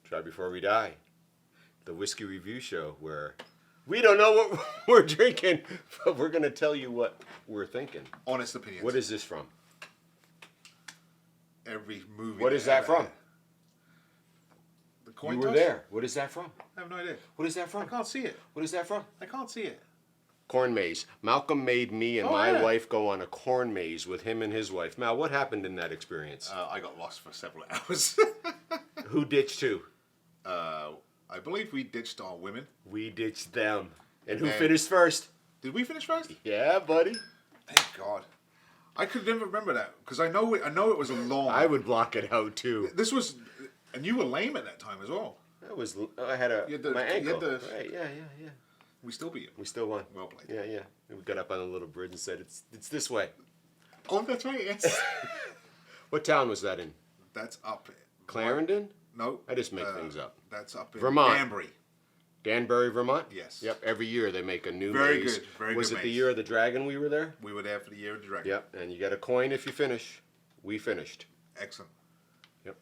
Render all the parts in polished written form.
Try Before We Die, the whiskey review show where we don't know what we're drinking, but we're going to tell you what we're thinking. Honest opinions. What is this from? Every movie. What is that from? had. The coin You were toss? there. What is that from? I have no idea. What is that I from? can't see it. What is that from? I can't see it. Corn maze. Malcolm made me and Oh, my yeah. wife go on a corn maze with him and his wife. Mal, what happened in that experience? I got lost for several hours. Who ditched who? I believe we ditched our women. We ditched them. And who And- finished first? Did we finish first? Yeah, buddy. Thank God. I could never remember that because I know it was a long. I would block it out too. This was, and you were lame at that time as well. I had You had the- my you had ankle. the- Right, yeah. We still beat you. We still won. Well played. Yeah. We got up on a little bridge and said, it's this way. Oh, that's right. Yes. What town was that in? That's up. Clarendon? No. I just make things up. That's up in Vermont. Danbury. Danbury, Vermont? Yes. Yep, every year they make a new Very maze. good, very Was good it the maze. year of the dragon we were there? We were there for the year of the dragon. Yep, and you get a coin if you finish. We finished. Excellent. Yep.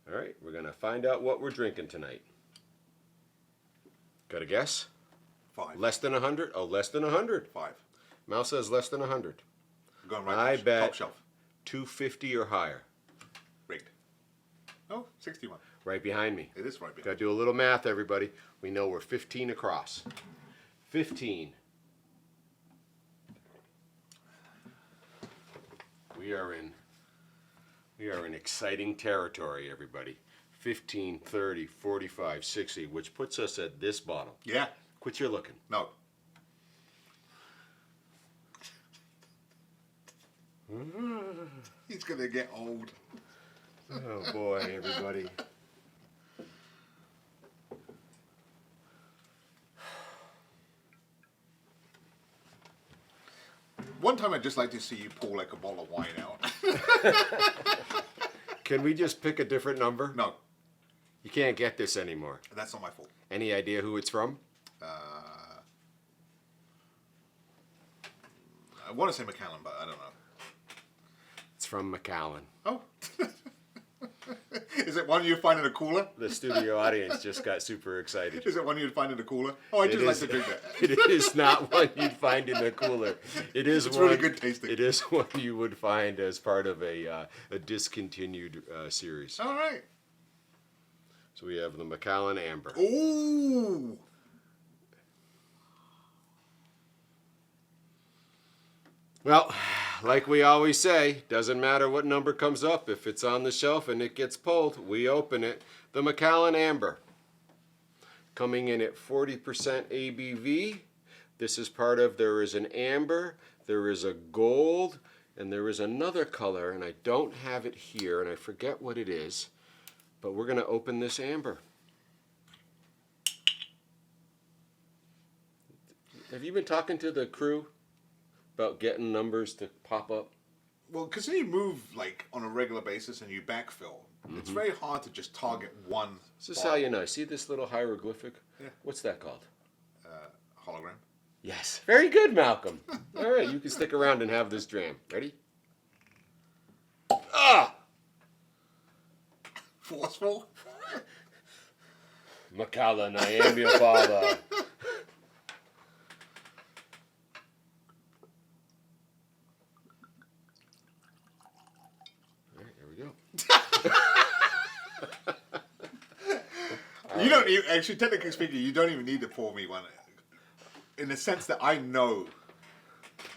All right, we're going to find out what we're drinking tonight. Got a guess? 5. Less than 100? Oh, less than 100. 5. Mal says less than 100. We're going right I top bet shelf. 250 or higher. Rigged. Oh, 61. Right behind me. It is right Got to behind. do a little math, everybody. We know we're 15 across. 15. We are in exciting territory, everybody. 15, 30, 45, 60, which puts us at this bottle. Yeah. Quit your looking. No. He's gonna get old. Oh boy, everybody. One time I'd just like to see you pour like a bottle of wine out. Can we just pick a different number? No, You can't get this anymore. that's not my fault. Any idea who it's from? I want to say Macallan, but I don't know. It's from Macallan. Oh. Is it one you'd find in a cooler? The studio audience just got super excited. Is it one you'd find in a cooler? Oh, I just like to drink that. It is not one you'd find in the cooler. It is It's one, really good tasting. It is one you would find as part of a discontinued series. All right. So we have the Macallan Amber. Ooh. Well, like we always say, doesn't matter what number comes up. If it's on the shelf and it gets pulled, we open it. The Macallan Amber, coming in at 40% ABV. This is part of, there is an amber, there is a gold, and there is another color, and I don't have it here, and I forget what it is, but we're going to open this amber. Have you been talking to the crew about getting numbers to pop up? Well, because you move like on a regular basis and you backfill, it's very hard to just target one. This is bottle. how you know. See this little hieroglyphic? Yeah. What's that called? Hologram. Yes. Very good, Malcolm. All right, you can stick around and have this dram. Ready? Ah! Forceful. Macallan, I am your father. All right, here we go. You don't even, actually, technically speaking, you don't even need to pour me one. In the sense that I know,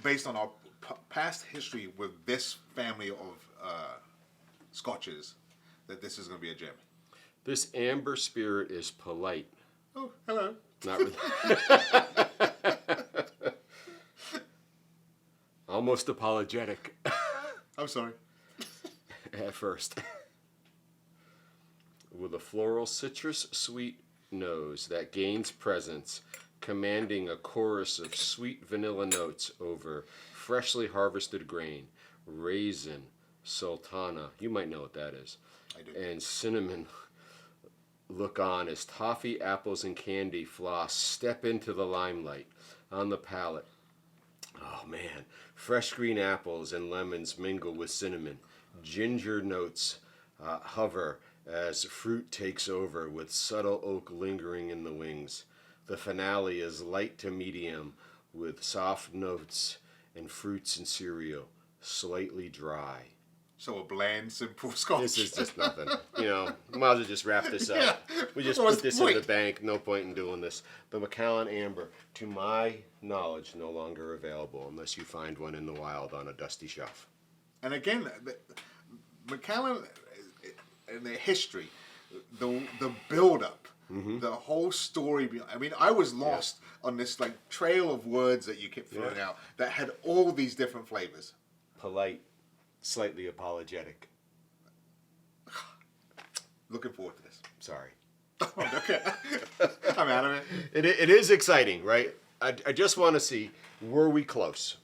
based on our past history with this family of scotches, that this is going to be a gem. This amber spirit is polite. Oh, hello. Not really. Almost apologetic I'm sorry. at first. With a floral citrus sweet nose that gains presence, commanding a chorus of sweet vanilla notes over freshly harvested grain, raisin, sultana, you might know what that is, I do. and cinnamon look on as toffee, apples, and candy floss step into the limelight on the palate. Oh man, fresh green apples and lemons mingle with cinnamon. Ginger notes hover as fruit takes over with subtle oak lingering in the wings. The finale is light to medium with soft notes and fruits and cereal, slightly dry. So a bland, simple Scotch. This is just nothing. You know, might as well just wrap this up. Yeah. We just What's put this the in the point? bank. No point in doing this. The Macallan Amber, to my knowledge, no longer available unless you find one in the wild on a dusty shelf. And again, Macallan, in their history, the build-up, the whole story. I mean, I was lost on this like trail of words that you kept throwing out that had all these different flavors. Polite, slightly apologetic. Looking forward to this. Sorry. Okay, I'm out of it. It is exciting, right? I just want to see, were we close?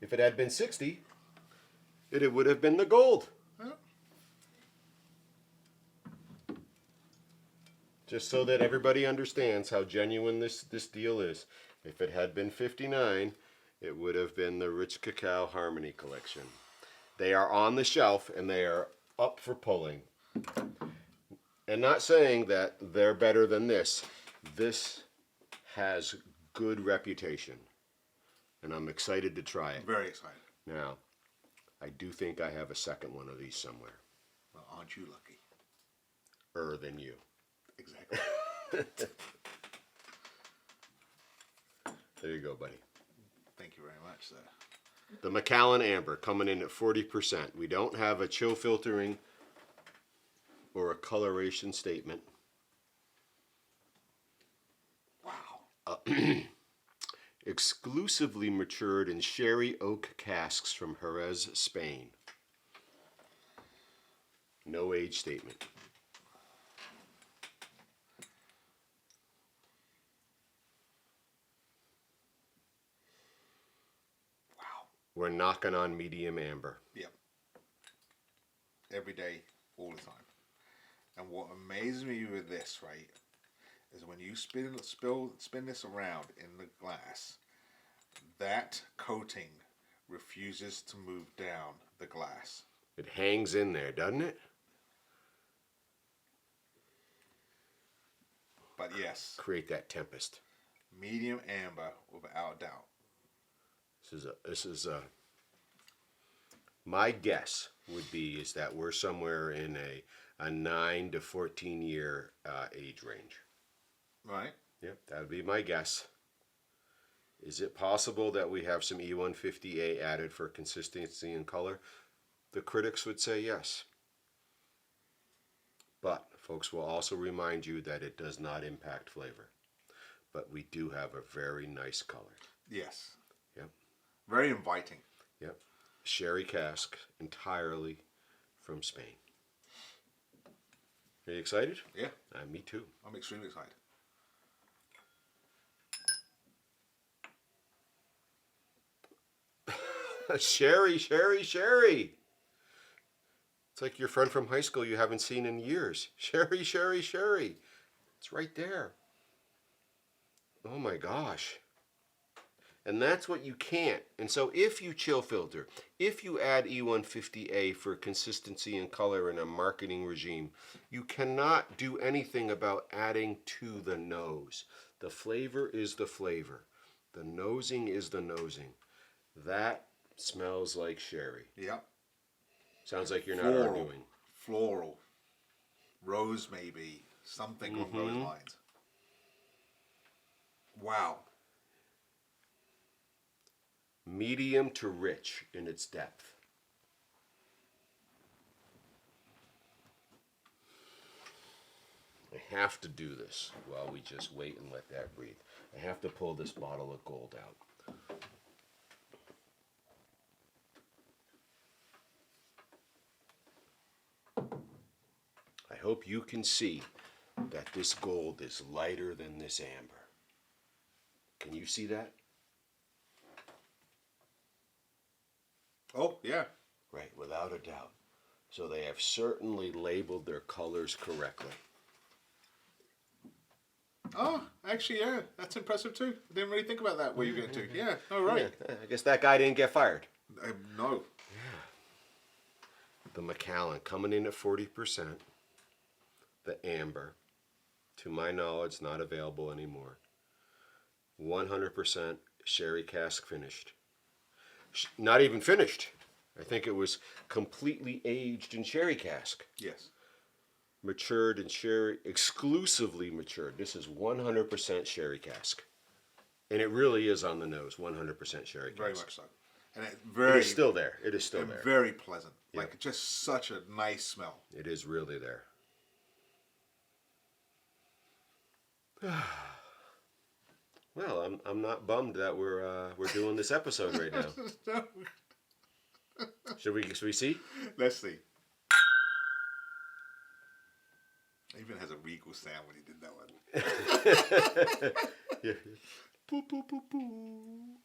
If it had been 60, it would have been the gold. Yeah. Just so that everybody understands how genuine this deal is. If it had been 59, it would have been the Rich Cacao Harmony Collection. They are on the shelf and they are up for pulling. And not saying that they're better than this. This has good reputation. And I'm excited to try it. Very excited. Now, I do think I have a second one of these somewhere. Well, aren't you lucky? Than you. Exactly. There you go, buddy. Thank you very much, sir. The Macallan Amber coming in at 40%. We don't have a chill filtering or a coloration statement. Wow. Exclusively matured in sherry oak casks from Jerez, Spain. No age statement. Wow. We're knocking on medium amber. Yep. Every day, all the time. And what amazes me with this, right, is when you spin this around in the glass, that coating refuses to move down the glass. It hangs in there, doesn't it? But yes, Create that tempest. medium amber without doubt. This is my guess would be is that we're somewhere in a 9 to 14 year age range. Right? Yep, that would be my guess. Is it possible that we have some E150A added for consistency and color? The critics would say yes. But folks will also remind you that it does not impact flavor. But we do have a very nice color. Yes. Yep. Very inviting. Yep. Sherry cask entirely from Spain. Are you excited? Yeah. Me too. I'm extremely excited. Sherry, sherry, sherry. It's like your friend from high school you haven't seen in years. Sherry, sherry, sherry. It's right there. Oh my gosh. And that's what you can't. And so if you chill filter, if you add E150A for consistency and color in a marketing regime, you cannot do anything about adding to the nose. The flavor is the flavor. The nosing is the nosing. That smells like sherry. Yep. Sounds like you're not Floral. arguing. Floral. Rose maybe. Something along those lines. Wow. Medium to rich in its depth. I have to do this while we just wait and let that breathe. I have to pull this bottle of gold out. I hope you can see that this gold is lighter than this amber. Can you see that? Oh, yeah. Right, without a doubt. So they have certainly labeled their colors correctly. Oh, actually, yeah. That's impressive too. I didn't really think about that where you're getting to. Yeah. Oh, right. Yeah, I guess that guy didn't get fired. No. The Macallan coming in at 40%. The amber, to my knowledge, not available anymore. 100% sherry cask finished. Not even finished. I think it was completely aged in sherry cask. Yes. Matured in sherry, exclusively matured. This is 100% sherry cask. And it really is on the nose, 100% sherry cask. Very much so. And it's It is still there. It is still there. Very pleasant. Yeah. Like just such a nice smell. It is really there. Well, I'm not bummed that we're doing this episode right now. Should we see? Let's see. It even has a regal sound when he did that one. Yeah. Boo, boo, boo, boo.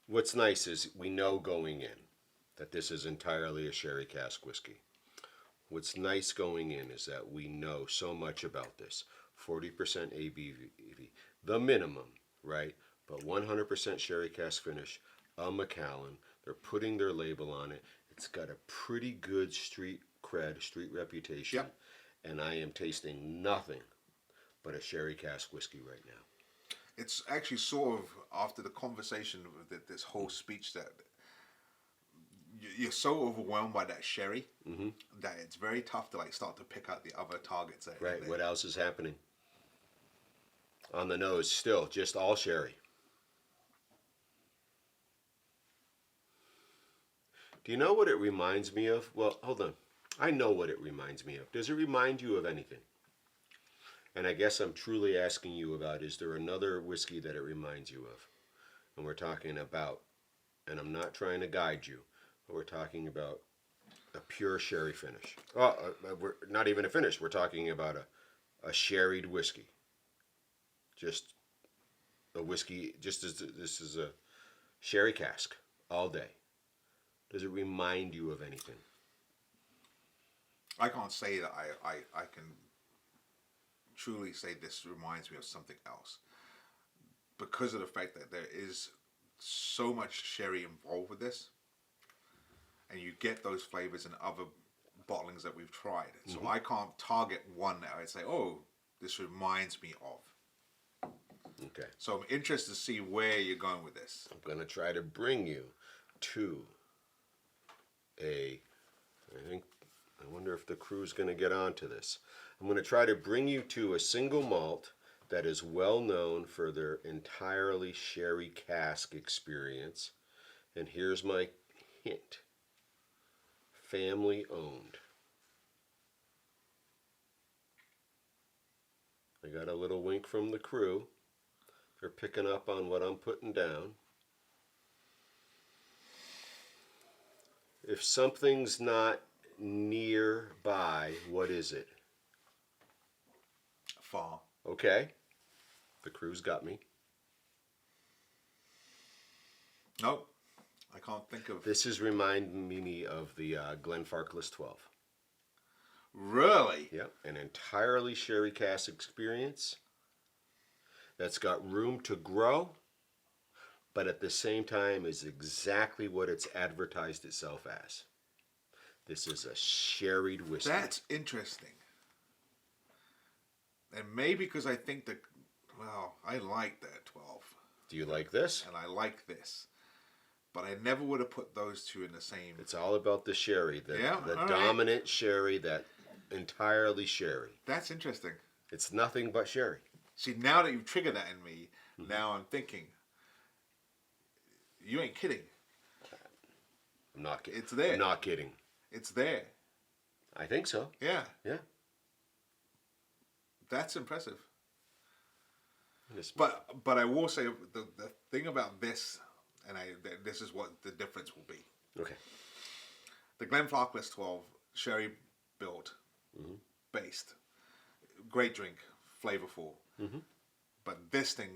What's nice is we know going in that this is entirely a sherry cask whiskey. What's nice going in is that we know so much about this. 40% ABV, the minimum, right? But 100% sherry cask finish, a Macallan. They're putting their label on it. It's got a pretty good street cred, street reputation. Yep. And I am tasting nothing but a sherry cask whiskey right now. It's actually sort of after the conversation with this whole speech that you're so overwhelmed by that sherry that it's very tough to like start to pick out the other targets. Right. What else is happening? On the nose, still just all sherry. Do you know what it reminds me of? Well, hold on. I know what it reminds me of. Does it remind you of anything? And I guess I'm truly asking you about, is there another whiskey that it reminds you of? And we're talking about, and I'm not trying to guide you, but we're talking about a pure sherry finish. Well, we're not even a finish. We're talking about a sherried whiskey. Just a whiskey, just as this is a sherry cask all day. Does it remind you of anything? I can't say that I can truly say this reminds me of something else because of the fact that there is so much sherry involved with this, and you get those flavors in other bottlings that we've tried. So I can't target one that I'd say, oh, this reminds me of. Okay. So I'm interested to see where you're going with this. I'm going to try to bring you to I wonder if the crew's going to get onto this. I'm going to try to bring you to a single malt that is well known for their entirely sherry cask experience. And here's my hint. Family owned. I got a little wink from the crew. They're picking up on what I'm putting down. If something's not nearby, what is it? Far. Okay. The crew's got me. Nope. I can't think of. This is reminding me of the Glenfarclas 12. Really? Yep. An entirely sherry cask experience that's got room to grow, but at the same time is exactly what it's advertised itself as. This is a sherried whiskey. That's interesting. And maybe because I think that, well, I like that 12. Do you like this? And I like this. But I never would have put those two in the same. It's all about the sherry, the all dominant sherry, that entirely sherry. That's interesting. It's nothing but sherry. See, now that you've triggered that in me, now I'm thinking, you ain't kidding. I'm not kidding. It's there. I'm not kidding. It's there. I think so. Yeah. Yeah. That's impressive. Yes. But I will say the thing about this, and this is what the difference will be. Okay. The Glenfarclas 12 sherry built, based, great drink, flavorful. But this thing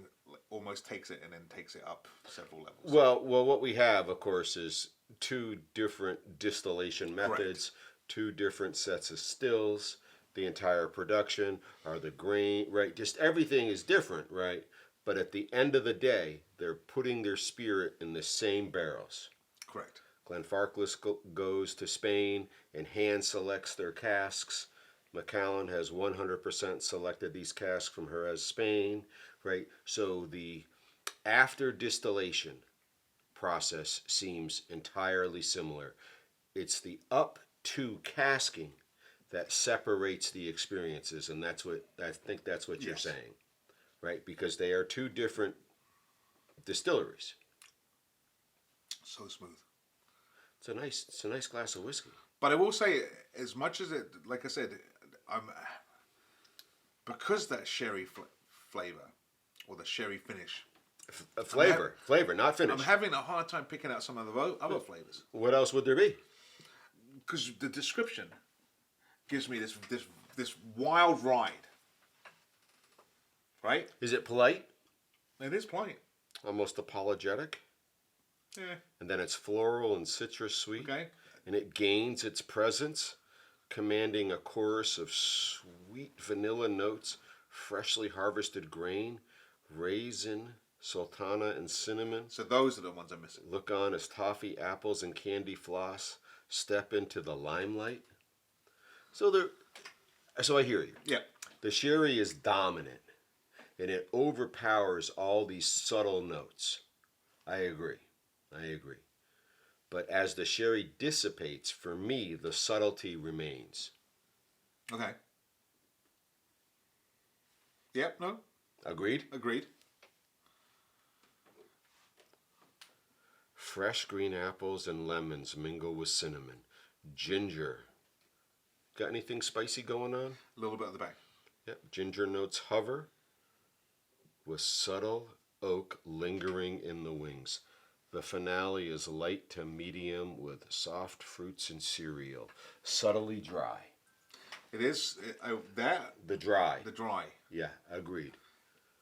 almost takes it and then takes it up several levels. Well, what we have, of course, is two different distillation methods, 2 different sets of stills, the entire production, are the grain, right? Just everything is different, right? But at the end of the day, they're putting their spirit in the same barrels. Correct. Glenfarclas goes to Spain and hand selects their casks. Macallan has 100% selected these casks from Jerez, Spain, right? So the after distillation process seems entirely similar. It's the up to casking that separates the experiences, and that's what I think that's what you're saying, right? Because they are 2 different distilleries. So smooth. It's a nice glass of whiskey. But I will say, as much as it, like I said, because that sherry flavor or the sherry finish. Flavor, not finish. I'm having a hard time picking out some of the other flavors. What else would there be? Because the description gives me this wild ride. Right? Is it polite? It is polite. Almost apologetic? Yeah. And then it's floral and citrus sweet. Okay. And it gains its presence, commanding a chorus of sweet vanilla notes, freshly harvested grain, raisin, sultana, and cinnamon. So those are the ones I'm missing. Look on as toffee, apples, and candy floss step into the limelight. So I hear you. Yeah. The sherry is dominant, and it overpowers all these subtle notes. I agree. But as the sherry dissipates, for me, the subtlety remains. Okay. Yep, no. Agreed? Agreed. Fresh green apples and lemons mingle with cinnamon. Ginger. Got anything spicy going on? A little bit at the back. Yep. Ginger notes hover with subtle oak lingering in the wings. The finale is light to medium with soft fruits and cereal. Subtly dry. It is The dry. The dry. Yeah, agreed.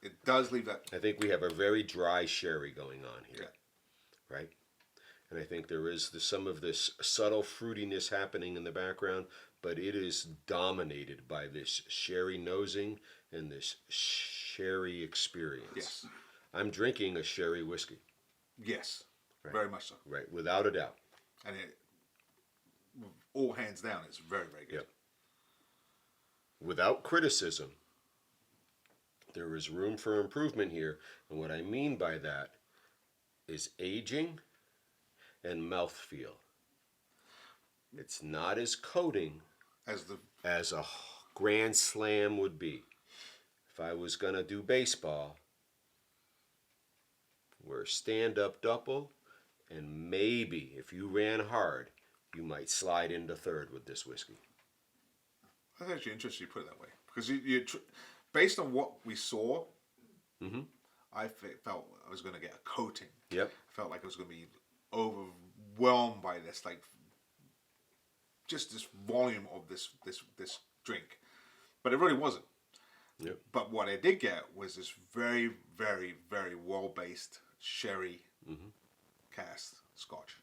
It does leave that. I think we have a very dry sherry going on here. Yeah. Right? And I think there is some of this subtle fruitiness happening in the background, but it is dominated by this sherry nosing and this sherry experience. Yes. I'm drinking a sherry whiskey. Yes. Right. Very much so. Right, without a doubt. And it, all hands down, it's very, very good. Yep. Without criticism, there is room for improvement here. And what I mean by that is aging and mouthfeel. It's not as coating as a Grand Slam would be. If I was going to do baseball, we're stand-up double, and maybe if you ran hard, you might slide into third with this whiskey. That's actually interesting you put it that way. Because based on what we saw, I felt I was going to get a coating. Yep. I felt like I was going to be overwhelmed by this, like just this volume of this drink. But it really wasn't. Yep. But what I did get was this very, very, very well-based sherry cast Scotch.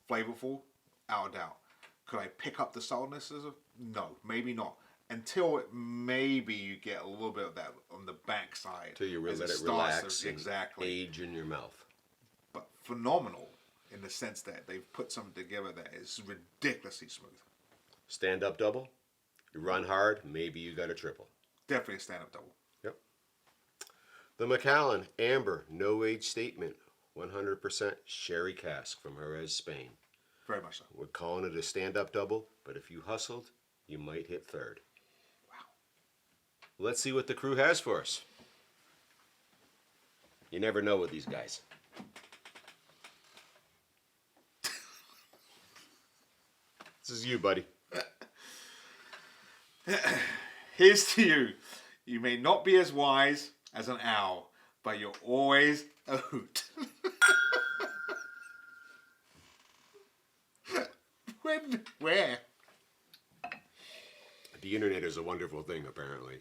Flavorful, out of doubt. Could I pick up the saltness? No, maybe not. Until maybe you get a little bit of that on the backside. Until you let it relax and exactly age in your mouth. But phenomenal in the sense that they've put something together that is ridiculously smooth. Stand-up double. You run hard, maybe you got a triple. Definitely a stand-up double. Yep. The Macallan Amber No Age Statement 100% Sherry Cask from Jerez, Spain. Very much so. We're calling it a stand-up double, but if you hustled, you might hit third. Wow. Let's see what the crew has for us. You never know with these guys. This is you, buddy. Here's to you. You may not be as wise as an owl, but you're always a hoot. Where? The internet is a wonderful thing, apparently.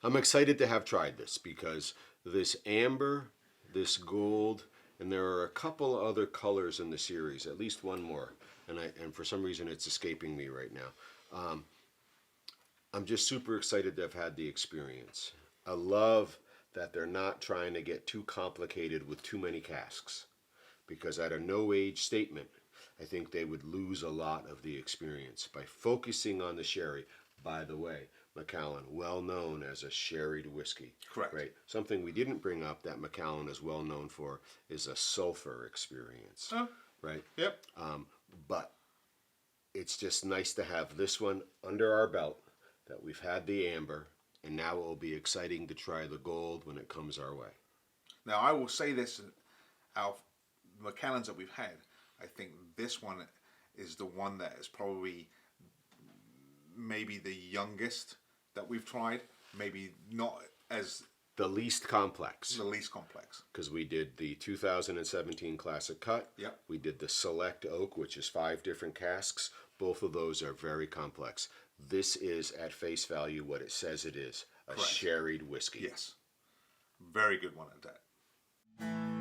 I'm excited to have tried this because this amber, this gold, And there are a couple other colors in the series, at least one more, and for some reason it's escaping me right now. I'm just super excited to have had the experience. I love that they're not trying to get too complicated with too many casks, because at a no age statement, I think they would lose a lot of the experience by focusing on the sherry. By the way, Macallan, well known as a sherried whiskey. Correct. Right. Something we didn't bring up that Macallan is well known for is a sulfur experience. Right. Yep. But it's just nice to have this one under our belt, that we've had the amber, and now it will be exciting to try the gold when it comes our way. Now, I will say this, our Macallans that we've had, I think this one is the one that is probably maybe the youngest that we've tried. Maybe not as... The least complex. The least complex. Because we did the 2017 Classic Cut. Yep. We did the Select Oak, which is 5 different casks. Both of those are very complex. This is, at face value, what it says it is. A Correct. sherried whiskey. Yes. Very good one at that.